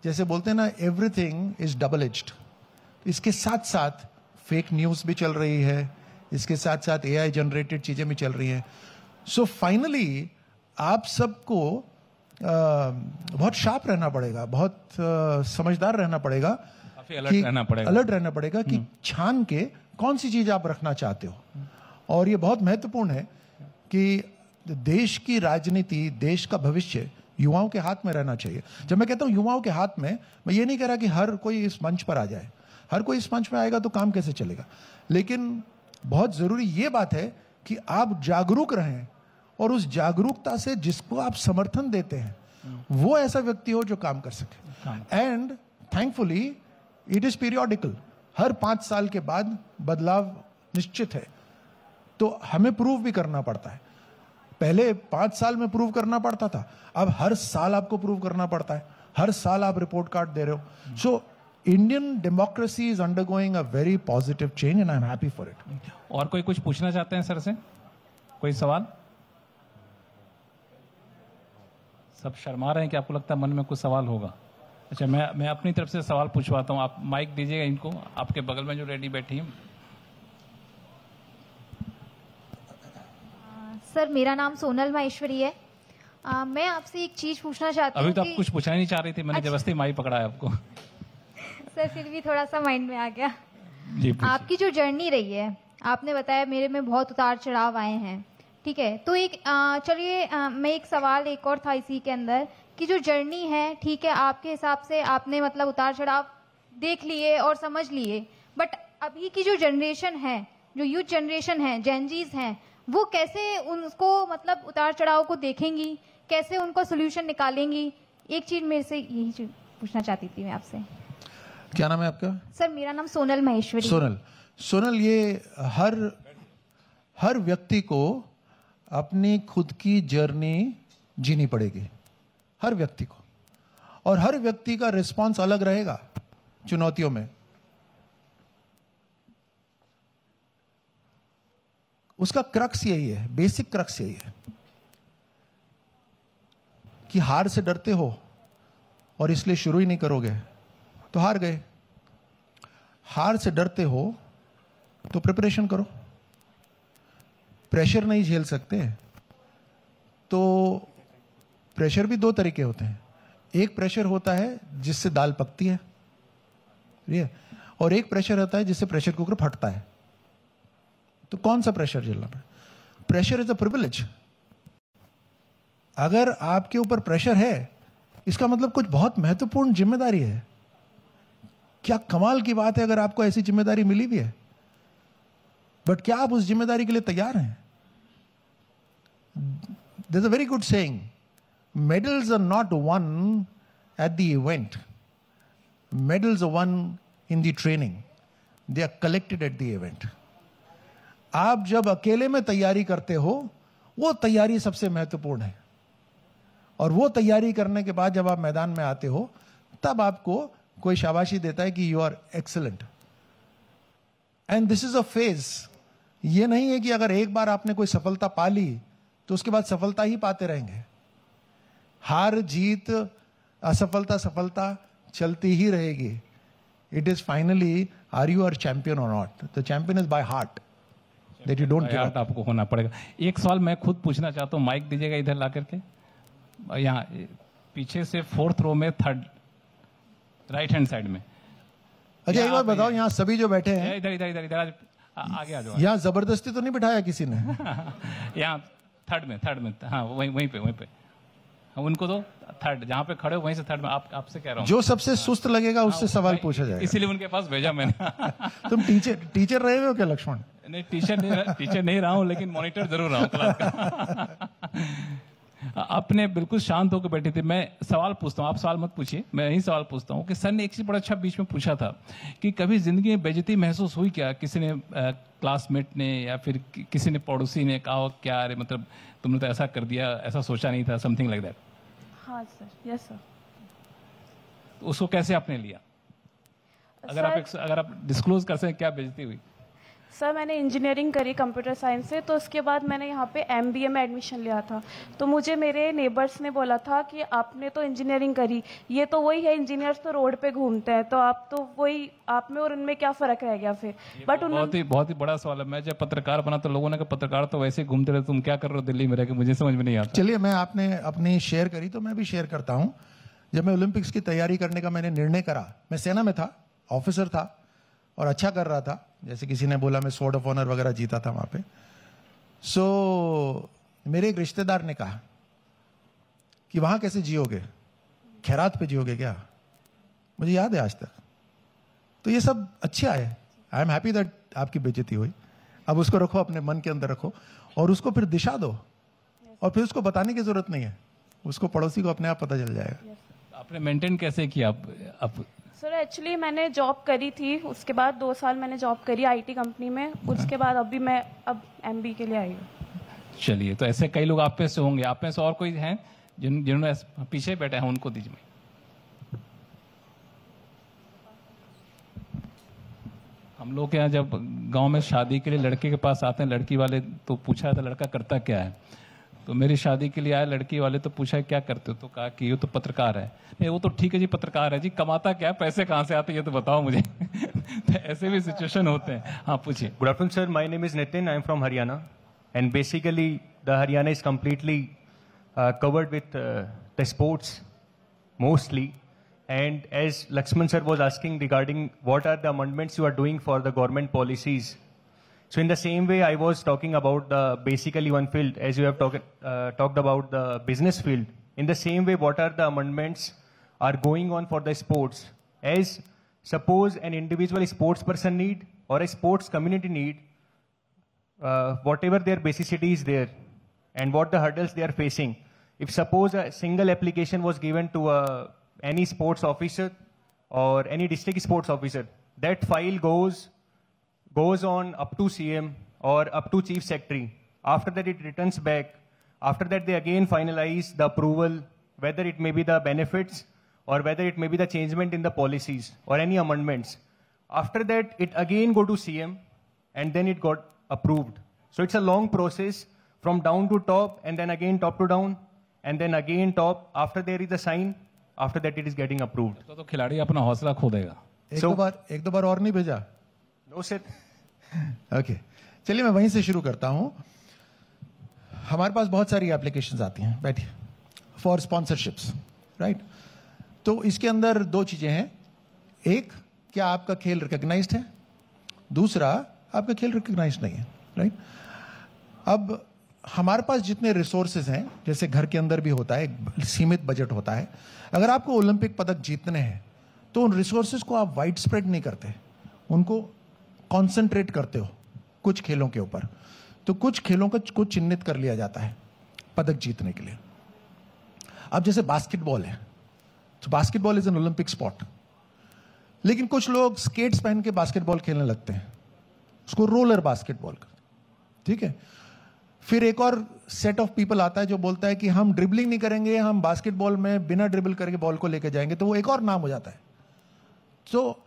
जैसे बोलते हैं ना, एवरीथिंग इज डबल एज्ड। इसके साथ साथ फेक न्यूज भी चल रही है, इसके साथ साथ एआई जनरेटेड चीजें भी चल रही हैं। सो फाइनली आप सबको बहुत शार्प रहना पड़ेगा, बहुत समझदार रहना पड़ेगा, अलर्ट रहना पड़ेगा कि छान के कौन सी चीज आप रखना चाहते हो। और ये बहुत महत्वपूर्ण है कि देश की राजनीति, देश का भविष्य युवाओं के हाथ में रहना चाहिए। जब मैं कहता हूं युवाओं के हाथ में, मैं ये नहीं कह रहा कि हर कोई इस मंच पर आ जाए। हर कोई इस मंच में आएगा तो काम कैसे चलेगा। लेकिन बहुत जरूरी ये बात है कि आप जागरूक रहें, और उस जागरूकता से जिसको आप समर्थन देते हैं वो ऐसा व्यक्ति हो जो काम कर सके। And thankfully it is periodical. हर 5 साल के बाद बदलाव निश्चित है, तो हमें प्रूव भी करना पड़ता है। पहले 5 साल में प्रूव करना पड़ता था, अब हर साल आपको प्रूव करना पड़ता है। हर साल आप रिपोर्ट कार्ड दे रहे हो। So Indian democracy is undergoing a very positive change and I am happy for it. और कोई कुछ पूछना चाहते हैं सर से? कोई सवाल? सब शर्मा रहे हैं कि आपको लगता है मन में कुछ सवाल होगा? अच्छा, मैं अपनी तरफ से सवाल पूछवाता हूँ। आप माइक दीजिएगा इनको, आपके बगल में जो रेडी बैठी हैं। सर, मेरा नाम सोनल माहेश्वरी है। मैं आपसे एक चीज पूछना चाहती हूँ। अभी तो आप कुछ पूछना ही नहीं चाह रही थी, मैंने अच्छा। जबरदस्ती माइक पकड़ा है आपको। सर, फिर भी थोड़ा सा माइंड में आ गया। जी, आपकी जो जर्नी रही है, आपने बताया मेरे में बहुत उतार चढ़ाव आए हैं, ठीक है। तो एक चलिए, मैं एक सवाल एक और था इसी के अंदर कि जो जर्नी है, ठीक है, आपके हिसाब से आपने मतलब उतार चढ़ाव देख लिए और समझ लिए, बट अभी की जो जनरेशन है, जो यूथ जनरेशन है, जेनजीज हैं, वो कैसे उनको मतलब उतार चढ़ाव को देखेंगी, कैसे उनको सोल्यूशन निकालेंगी? एक चीज मेरे से यही चीज पूछना चाहती थी मैं आपसे। क्या नाम है आपका? सर, मेरा नाम सोनल माहेश्वरी। सोनल, ये हर व्यक्ति को अपनी खुद की जर्नी जीनी पड़ेगी, हर व्यक्ति को, और हर व्यक्ति का रिस्पांस अलग रहेगा चुनौतियों में। उसका क्रक्स यही है, बेसिक क्रक्स यही है कि हार से डरते हो और इसलिए शुरू ही नहीं करोगे तो हार गए। हार से डरते हो तो प्रिपरेशन करो। प्रेशर नहीं झेल सकते तो प्रेशर भी 2 तरीके होते हैं। एक प्रेशर होता है जिससे दाल पकती है, और एक प्रेशर होता है जिससे प्रेशर कुकर फटता है। तो कौन सा प्रेशर झेलना पड़े? Pressure is a privilege. अगर आपके ऊपर प्रेशर है, इसका मतलब कुछ बहुत महत्वपूर्ण जिम्मेदारी है। क्या कमाल की बात है अगर आपको ऐसी जिम्मेदारी मिली भी है, बट क्या आप उस जिम्मेदारी के लिए तैयार हैं? There's a very good saying, medals are not won at the event, medals are won in the training, they are collected at the event. आप जब अकेले में तैयारी करते हो, वो तैयारी सबसे महत्वपूर्ण है, और वो तैयारी करने के बाद जब आप मैदान में आते हो, तब आपको कोई शाबाशी देता है कि you are excellent. And this is a phase. ये नहीं है कि अगर एक बार आपने कोई सफलता पा ली तो उसके बाद सफलता ही पाते रहेंगे। हार जीत, असफलता सफलता चलती ही रहेगी। It is finally, are you are champion और not? The champion is by heart, that you don't give up. आपको होना पड़ेगा। एक सवाल मैं खुद पूछना चाहता हूँ, माइक दीजिएगा इधर ला करके। यहाँ पीछे से 4th रो में 3rd राइट हैंड साइड में। अच्छा, एक बार बताओ, यहाँ सभी जो बैठे हैं, इधर इधर इधर इधर आगे आ जाओ। यहाँ जबरदस्ती तो नहीं बिठाया किसी ने? यहाँ थर्ड में, हाँ, वहीं पे हाँ, उनको तो 3rd, जहाँ पे खड़े हो वहीं से 3rd में। आपसे कह रहा हूँ, जो सबसे सुस्त लगेगा उससे सवाल पूछा जाएगा। इसीलिए उनके पास भेजा मैंने। तुम टीचर रहे हो क्या लक्ष्मण? नहीं, टीचर नहीं रहा हूँ, लेकिन मॉनिटर जरूर रहा हूँ क्लास का। आपने बिल्कुल शांत होकर बैठे थे। मैं सवाल पूछता हूँ, आप सवाल मत पूछिए, मैं यही सवाल पूछता हूँ कि सर ने एक चीज बड़ा अच्छा बीच में पूछा था कि कभी जिंदगी में बेइज्जती महसूस हुई क्या? किसी ने, क्लासमेट ने या फिर किसी ने, पड़ोसी ने कहा क्या, अरे मतलब तुमने तो ऐसा कर दिया, ऐसा सोचा नहीं था, समथिंग लाइक दैट? हाँ सर, यस सर। तो उसको कैसे आपने लिया? अगर आप डिस्क्लोज कर सकें, क्या बेइज्जती हुई? सर, मैंने इंजीनियरिंग करी कंप्यूटर साइंस से, तो उसके बाद मैंने यहाँ पे एमबीए में एडमिशन लिया था। तो मुझे मेरे नेबर्स ने बोला था कि आपने तो इंजीनियरिंग करी, ये तो वही है, इंजीनियर्स तो रोड पे घूमते हैं, तो आप तो वही, आप में और उनमें क्या फ़र्क रह गया फिर? बट बहुत ही बड़ा सवाल है। मैं जब पत्रकार बना तो लोगों ने कहा पत्रकार तो वैसे ही घूमते रहे, तुम क्या कर रहे हो दिल्ली में रह के? मुझे समझ में नहीं आता। चलिए, मैं आपने अपनी शेयर करी तो मैं भी शेयर करता हूँ। जब मैं ओलंपिक्स की तैयारी करने का मैंने निर्णय करा, मैं सेना में था, ऑफिसर था और अच्छा कर रहा था। जैसे किसी ने बोला मैं स्वॉर्ड ऑफ ऑनर वगैरह जीता था वहां पे। सो मेरे एक रिश्तेदार ने कहा कि वहां कैसे जियोगे, खैरात पे जियोगे क्या? मुझे याद है आज तक। तो ये सब अच्छा है। आई एम हैप्पी दैट आपकी बेइज्जती हुई। अब उसको रखो, अपने मन के अंदर रखो और उसको फिर दिशा दो, और फिर उसको बताने की जरूरत नहीं है, उसको पड़ोसी को अपने आप पता चल जाएगा। आपने मेंटेन कैसे किया अब? सर एक्चुअली मैंने जॉब करी थी, उसके बाद 2 साल मैंने जॉब करी आईटी कंपनी में, उसके बाद अभी मैं अब एमबी के लिए आई हूँ। चलिए, तो ऐसे कई लोग आप पे से होंगे, आप में से और कोई हैं जिन्होंने पीछे बैठे हैं, उनको दीजिए। हम लोग के यहाँ जब गांव में शादी के लिए लड़के के पास आते हैं लड़की वाले, तो पूछा था लड़का करता क्या है, तो मेरी शादी के लिए आए लड़की वाले, तो पूछा क्या करते हो, तो कहा कि ये तो पत्रकार है। नहीं, वो तो ठीक है जी, पत्रकार है जी, कमाता क्या है, पैसे कहाँ से आते ये तो बताओ मुझे। तो ऐसे भी सिचुएशन होते हैं। हाँ, पूछिए। Good afternoon, sir. My name is Nitin. I am from Haryana, and basically the Haryana is completely covered with the sports mostly. And as Lakshman sir was asking regarding what are the amendments you are doing for the government policies, so in the same way I was talking about the basically one field, as you have talked about the business field. In the same way, what are the amendments are going on for the sports? As suppose an individual sports person need or a sports community need, whatever their basicity is there and what the hurdles they are facing. If suppose a single application was given to any sports officer or any district sports officer, that file goes on up to CM or up to Chief Secretary. After that, it returns back. After that, they again finalize the approval, whether it may be the benefits or whether it may be the changement in the policies or any amendments. After that, it again go to CM and then it got approved. So it's a long process from down to top and then again top to down and then again top. After there is a sign, after that it is getting approved. तो खिलाड़ी अपना हौसला खो देगा। एक दो बार और नहीं भेजा? No sir. ओके, चलिए मैं वहीं से शुरू करता हूं। हमारे पास बहुत सारी एप्लीकेशंस आती हैं, बैठिए, फॉर स्पॉन्सरशिप्स, राइट। तो इसके अंदर 2 चीजें हैं, एक, क्या आपका खेल रिकॉग्नाइज्ड है, दूसरा, आपका खेल रिकॉग्नाइज्ड नहीं है, राइट। अब हमारे पास जितने रिसोर्सेज हैं, जैसे घर के अंदर भी होता है, एक सीमित बजट होता है। अगर आपको ओलंपिक पदक जीतने हैं तो उन रिसोर्सेज को आप वाइड स्प्रेड नहीं करते, उनको कॉन्सेंट्रेट करते हो कुछ खेलों के ऊपर। तो कुछ खेलों को चिन्हित कर लिया जाता है पदक जीतने के लिए। अब जैसे बास्केटबॉल है, तो basketball is an Olympic sport, लेकिन कुछ लोग स्केट्स पहन के बास्केटबॉल खेलने लगते हैं, उसको रोलर बास्केटबॉल करते, ठीक है। फिर एक और सेट ऑफ पीपल आता है जो बोलता है कि हम ड्रिबलिंग नहीं करेंगे, हम बास्केटबॉल में बिना ड्रिबल करके बॉल को लेके जाएंगे, तो वो एक और नाम हो जाता है। तो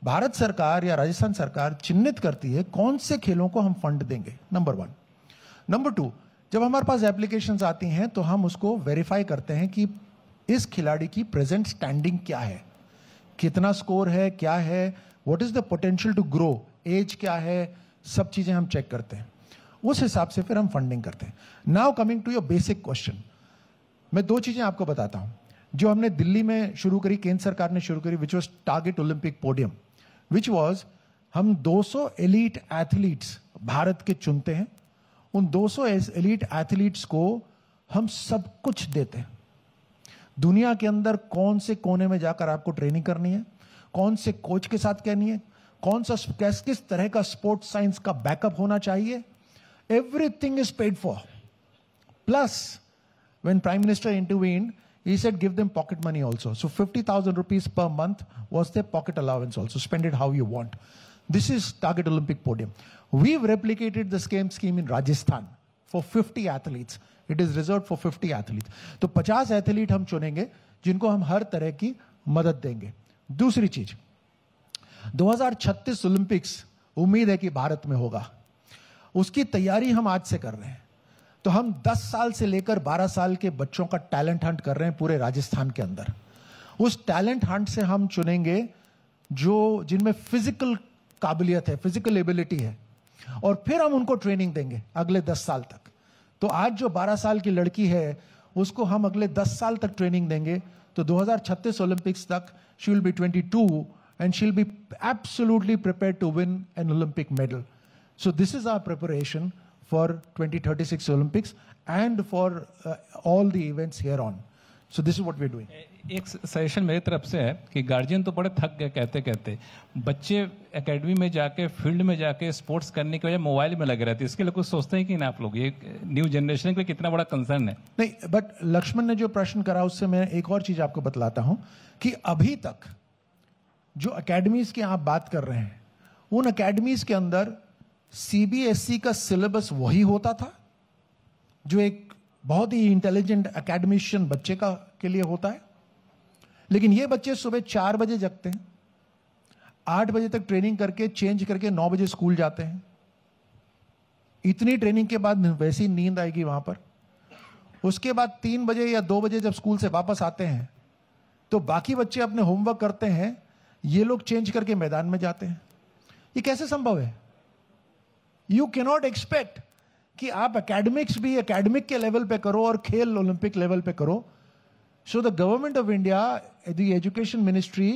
भारत सरकार या राजस्थान सरकार चिन्हित करती है कौन से खेलों को हम फंड देंगे, नंबर 1। नंबर 2, जब हमारे पास एप्लीकेशंस आती हैं तो हम उसको वेरीफाई करते हैं कि इस खिलाड़ी की प्रेजेंट स्टैंडिंग क्या है, कितना स्कोर है, क्या है, what is the potential to grow, as क्या है, सब चीजें हम चेक करते हैं। उस हिसाब से फिर हम फंडिंग करते हैं। Now coming to your basic question, मैं 2 चीजें आपको बताता हूं जो हमने दिल्ली में शुरू करी, केंद्र सरकार ने शुरू करी, which was target Olympic podium, which was हम 200 एलीट एथलीट्स भारत के चुनते हैं, उन 200 एलीट एथलीट्स को हम सब कुछ देते हैं। दुनिया के अंदर कौन से कोने में जाकर आपको ट्रेनिंग करनी है, कौन से कोच के साथ करनी है, कौन सा किस तरह का स्पोर्ट्स साइंस का बैकअप होना चाहिए, everything is paid for. Plus, when Prime Minister intervened, he said give them pocket money also. So 50,000 rupees per month was their pocket allowance also. Spend it how you want. This is Target Olympic Podium. We've replicated the same scheme in Rajasthan for 50 athletes. It is reserved for 50 athletes. तो 50 athlete हम चुनेंगे जिनको हम हर तरह की मदद देंगे। दूसरी चीज, 2036 ओलंपिक्स उम्मीद है कि भारत में होगा, उसकी तैयारी हम आज से कर रहे हैं। तो हम 10 साल से लेकर 12 साल के बच्चों का टैलेंट हंट कर रहे हैं पूरे राजस्थान के अंदर। उस टैलेंट हंट से हम चुनेंगे जो जिनमें फिजिकल काबिलियत है, फिजिकल एबिलिटी है, और फिर हम उनको ट्रेनिंग देंगे अगले 10 साल तक। तो आज जो 12 साल की लड़की है उसको हम अगले 10 साल तक ट्रेनिंग देंगे, तो 2036 ओलंपिक्स तक she will be 22 and she'll be absolutely prepared to win an Olympic medal. So this is our preparation for 2036 Olympics and for all the events here on. So this is what we're doing. एक suggestion मेरी तरफ से है कि guardian तो बड़े थक गए कहते कहते, बच्चे एकेडमी में जाके फील्ड में जाके स्पोर्ट्स करने के वजह मोबाइल में लगे रहते हैं, इसके लिए कुछ सोचते हैं कि ना आप लोग? ये न्यू जनरेशन के लिए कितना बड़ा कंसर्न है? नहीं, बट लक्ष्मण ने जो प्रश्न करा उससे मैं एक और चीज आपको बतलाता हूं कि अभी तक जो अकेडमीज की आप बात कर रहे हैं, उन अकेडमीज के अंदर सीबीएसई का सिलेबस वही होता था जो एक बहुत ही इंटेलिजेंट एकेडमिशियन बच्चे का के लिए होता है। लेकिन ये बच्चे सुबह 4 बजे जगते हैं, 8 बजे तक ट्रेनिंग करके चेंज करके 9 बजे स्कूल जाते हैं। इतनी ट्रेनिंग के बाद वैसी नींद आएगी वहां पर। उसके बाद 3 बजे या 2 बजे जब स्कूल से वापस आते हैं तो बाकी बच्चे अपने होमवर्क करते हैं, ये लोग चेंज करके मैदान में जाते हैं। ये कैसे संभव है? यू कैनॉट एक्सपेक्ट कि आप एकेडमिक्स भी एकेडमिक के लेवल पे करो और खेल ओलंपिक लेवल पे करो। So the government of India, the education ministry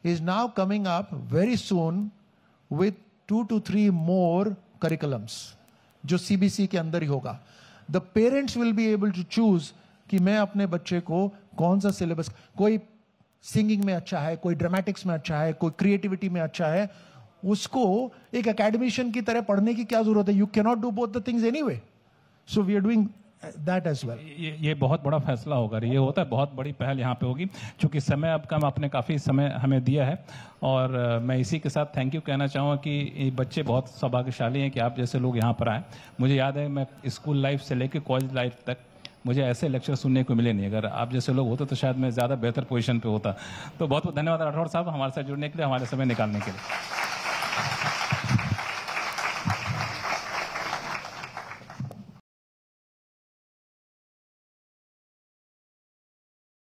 is now coming up very soon with 2 to 3 more curriculums, जो CBC के अंदर ही होगा। The parents will be able to choose कि मैं अपने बच्चे को कौन सा सिलेबस, कोई सिंगिंग में अच्छा है, कोई ड्रामेटिक्स में अच्छा है, कोई क्रिएटिविटी में अच्छा है, उसको एक एकेडमिशियन की तरह पढ़ने की क्या जरूरत है? You cannot do both the things anyway. So we are doing that as well. ये बहुत बड़ा फैसला होगा, ये होता है, बहुत बड़ी पहल यहाँ पे होगी, क्योंकि समय अब कम, आपने काफ़ी समय हमें दिया है। और मैं इसी के साथ थैंक यू कहना चाहूँगा कि ये बच्चे बहुत सौभाग्यशाली हैं कि आप जैसे लोग यहाँ पर आए। मुझे याद है, मैं स्कूल लाइफ से लेकर कॉलेज लाइफ तक मुझे ऐसे लेक्चर सुनने को मिले नहीं। अगर आप जैसे लोग होते तो शायद मैं ज़्यादा बेहतर पोजीशन पे होता। तो बहुत बहुत धन्यवाद राठौड़ साहब हमारे साथ जुड़ने के लिए, हमारे समय निकालने के लिए।